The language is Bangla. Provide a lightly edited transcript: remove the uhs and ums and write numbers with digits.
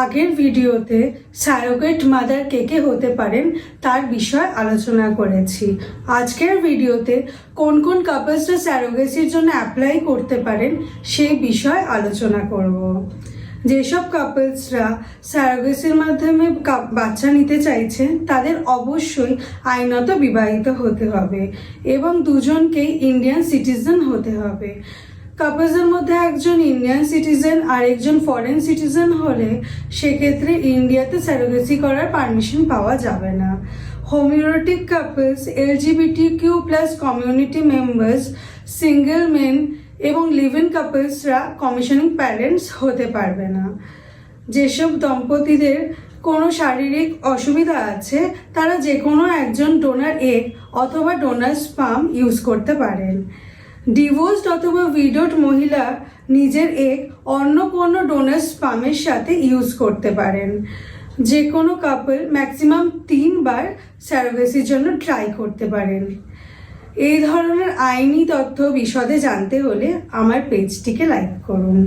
আগের ভিডিওতে সারোগেট মাদার কে কে হতে পারেন তার বিষয়ে আলোচনা করেছি। আজকের ভিডিওতে কোন কোন কাপলসরা স্যারোগেসির জন্য অ্যাপ্লাই করতে পারেন সেই বিষয়ে আলোচনা করব। যেসব কাপলসরা স্যারোগেসির মাধ্যমে বাচ্চা নিতে চাইছেন তাদের অবশ্যই আইনত বিবাহিত হতে হবে এবং দুজনকেই ইন্ডিয়ান সিটিজেন হতে হবে। কাপলসের মধ্যে একজন ইন্ডিয়ান সিটিজেন আর একজন ফরেন সিটিজেন হলে সেক্ষেত্রে ইন্ডিয়াতে স্যারোগেসি করার পারমিশন পাওয়া যাবে না। Homoerotic couples, LGBTQ+ community members, single men এবং লিভ ইন কাপলসরা কমিশনিং প্যারেন্টস হতে পারবে না। যেসব দম্পতিদের কোনো শারীরিক অসুবিধা আছে তারা যে কোনো একজন ডোনার এগ অথবা ডোনার স্পার্ম ইউজ করতে পারেন। ডিভোর্সড অথবা উইডোড মহিলা নিজের এগ অন্য কোনো ডোনার স্পার্মের সাথে ইউজ করতে পারেন। যে কোনো কাপল ম্যাক্সিমাম 3 বার স্যারোগেসির জন্য ট্রাই করতে পারেন। এই ধরনের আইনি তথ্য বিশদে জানতে হলে আমার পেজটিকে লাইক করুন।